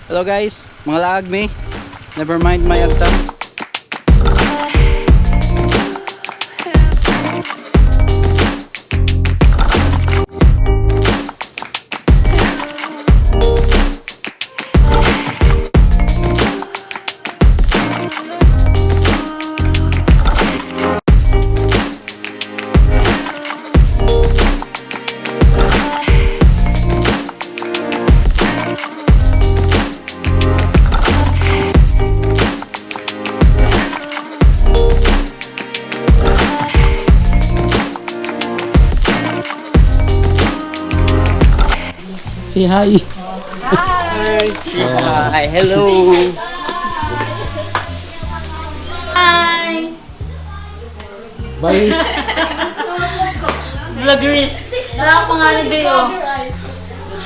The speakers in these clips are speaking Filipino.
Hello guys, mga laag me. Never mind my agta. Say hi. Hi. Hi. Hello. Hi. Balis. Vloggerist. Wala akong pangalan din oh.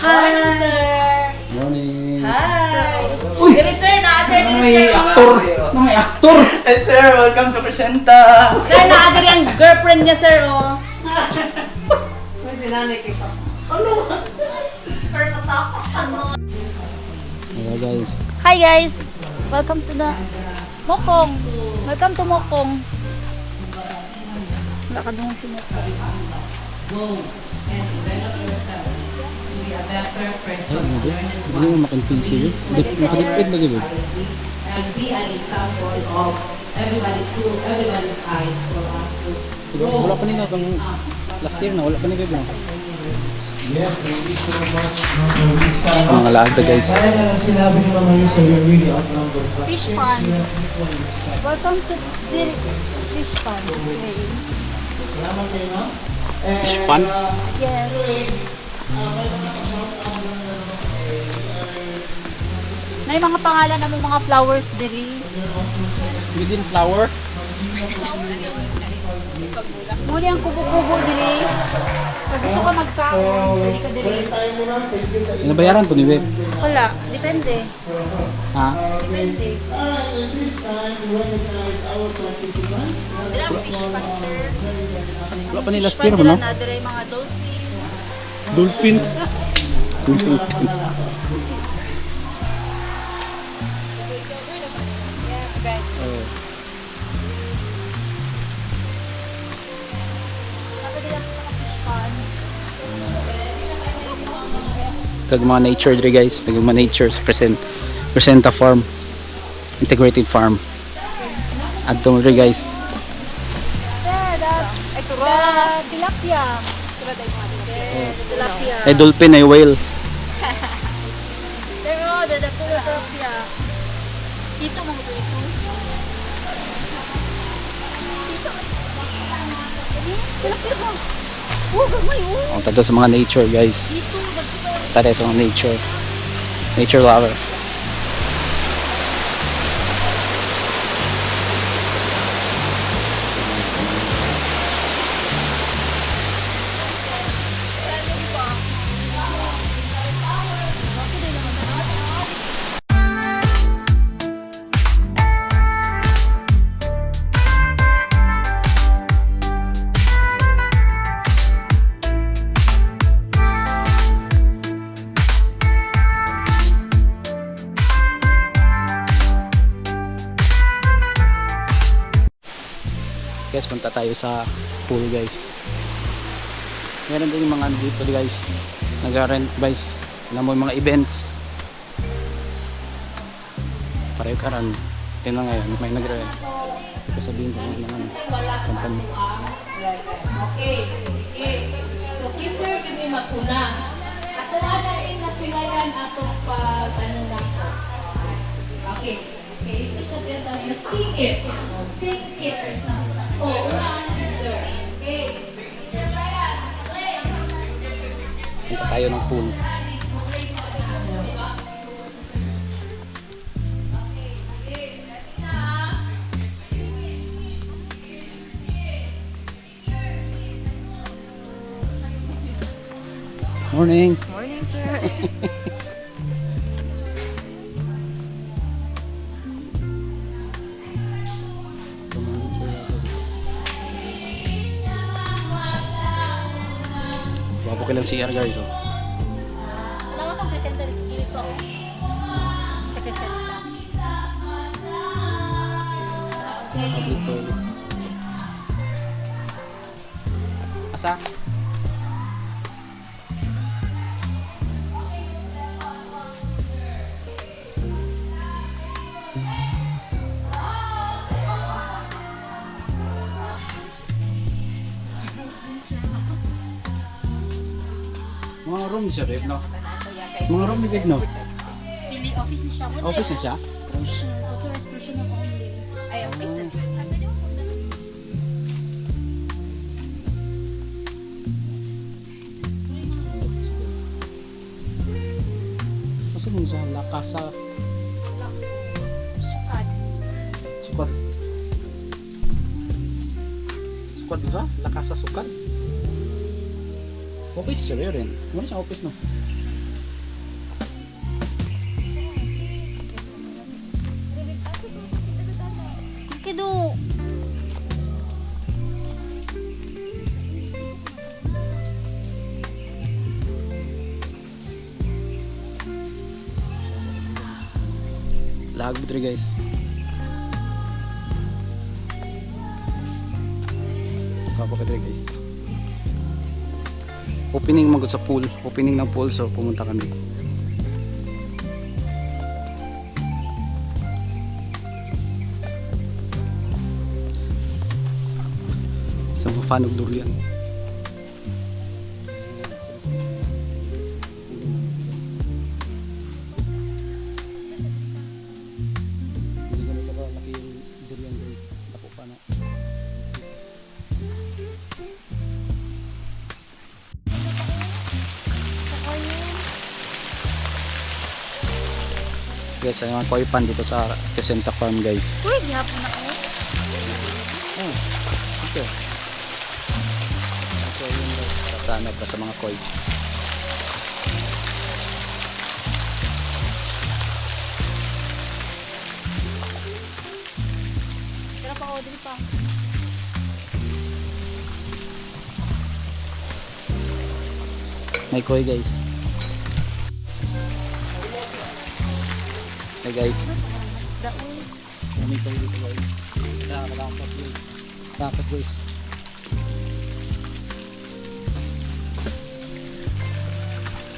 Hi. Morning. Hi. Uy! Pero sir, sir. May aktor. May aktor. Hey sir, welcome to Presenta. Sir, naagad yung girlfriend niya sir oh. Hello guys. Hi guys. Welcome to the Mokong. Welcome to Mokong. Wala ka doon si Mokong. Hindi mo makin sila. Makadipid lagi ba? And be an example of everybody's eyes for us to Wala pa nila kung last year na wala pa nila ba? Yes, thank you so much, Ma'am Lisa. Mga laagda guys. Kaya nga lang sinabi ni Ma'am Lisa, you're really outnumbered. But Fish since pond. you have people in this time, Welcome to the fish pond. salamat kayo, ma'am. Fish pan. Yes. May mga pangalan na mga flowers diri. Within flower. Muli ang kubo-kubo diri. Pag gusto ka magkaon, dili ka diri. Inabayaran po ni Web. Wala, depende. Ha? Depende. Alright, at this time, we recognize our participants. Ilang fish pan, sir? Wala pa nila last Fish year pan mo no? na diri mga dolphin. Dolphin. Dolphin. Oh. Kag mga nature diri guys, kag mga nature sa Presenta Farm. Integrated farm. Adto mo diri guys. Tilapia. Tilapia. Ay dolphin ay whale. Pero, dadako yung tilapia. Dito mga dito. Tilapia mo. Oh, gamay oh. Ang tato sa mga nature guys. Dito, dagko. Tara sa mga nature. Nature lover. Guys, punta tayo sa pool guys. Meron din yung mga ano dito guys. Nag-rent guys. Na mo yung mga events. Pareho karan. Tingnan ngayon, may nag-rent. Sabihin ko ng ano. Company. Okay. So keep your giving makuna. Ato ana rin nasulayan atong pag ano na ko. Okay. Okay, ito siya din sing it. Sing it. Oh, una okay. Punta tayo ng pool. Morning. Morning, sir. Wapo kailang CR guys oh. Wala ko itong presenter dito. lakas ha. Mga room siya, babe, no? Mga room ni babe, no? Pili office na siya. Office na siya? Authorized person of only. Ay, office na. Kasi mo sa lakasa. Sukad. Sukad. Sukad ba? Lakasa sukad. Office siya rin. Ano siya office, no? Kido. Lag dito guys. Kapag dito guys. Opening magod sa pool. Opening ng pool, so pumunta kami. Sa Mafanog Durian. Hindi ganito kalaki yung durian guys. Tapo pa na. Guys, ay mga koi pan dito sa Crescenta Farm guys. Uy, gihapon na ako. Oh, okay. Ito yun guys. Sana pa sa mga koi. Tara pa, order pa. May koi guys. Hey guys. Daon. May koi dito guys. Dapat guys. Dapat guys.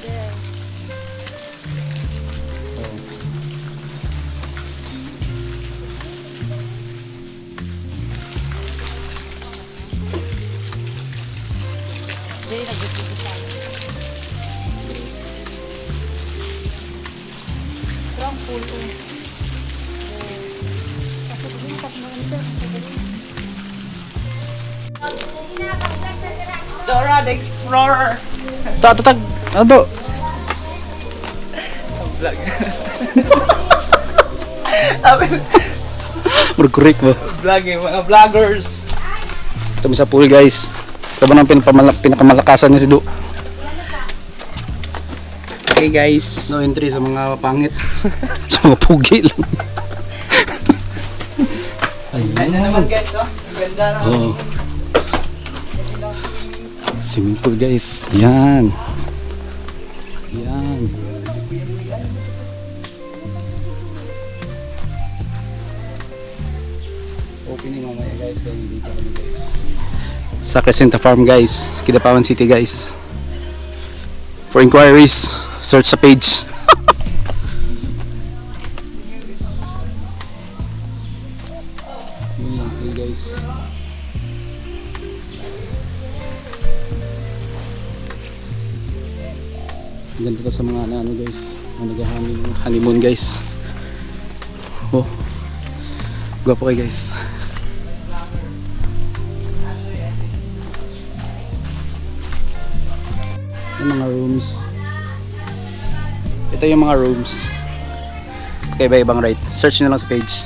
There. Oh. There, nag-dito siya. Strong pool. Kasi hindi pa mo-enter. Dora the Explorer. Tatag. Ano? Vlog. Sabi, Merkurik mo. vlog yung mga vloggers. Ito sa pool guys. Ito ba nang pinakamalakasan niya si Du? Okay guys. No entry sa mga pangit. Sa mga pugi lang. Ayun na naman guys, no? Ang ganda na. Oh. Swimming pool guys. Yan. Yan. Opening mamaya guys. Kaya dito kami guys. Sa Crescenta Farm guys. Kidapawan City guys. For inquiries, search sa page. Yun lang po guys. Ganito to sa mga ano guys, mga nag-honeymoon guys. Oh, gwapo kayo guys. Yung mga rooms. Ito yung mga rooms. Okay, iba-ibang rate. Search nyo lang sa page.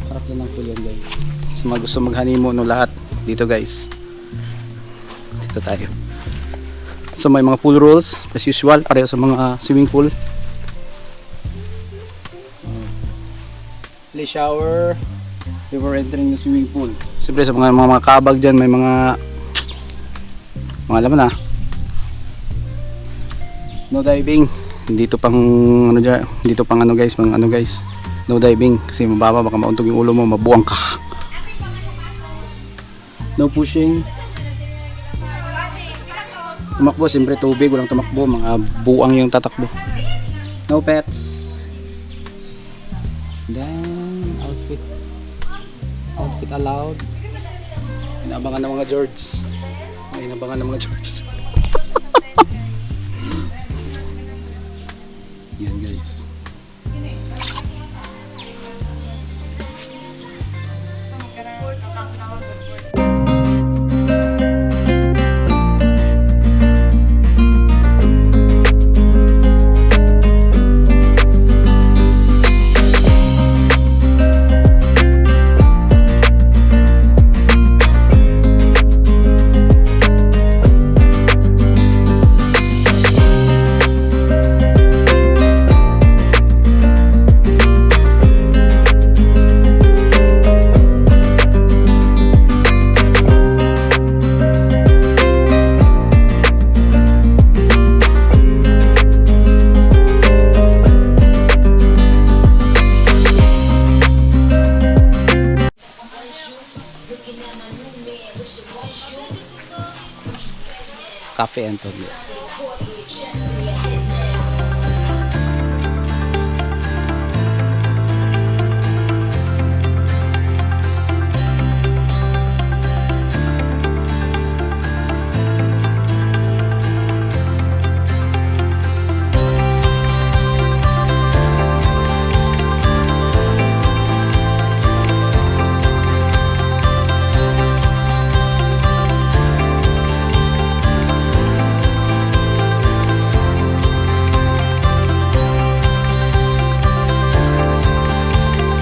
Harap lang ng pool yan guys. Sa mga gusto mag-honeymoon no lahat dito guys. Dito tayo. So may mga pool rules as usual pareho sa mga swimming pool. Play shower before entering the swimming pool. Siyempre sa mga kabag dyan may mga laman na. No diving Dito pang ano dyan, dito pang ano guys, pang ano guys. No diving kasi mababa, baka mauntog yung ulo mo, mabuwang ka. No pushing. Tumakbo, siyempre tubig, walang tumakbo, mga buang yung tatakbo. No pets. Then, outfit allowed. Inabangan ng mga George. Inabangan ng mga George. Yan guys. Cafe Antonio.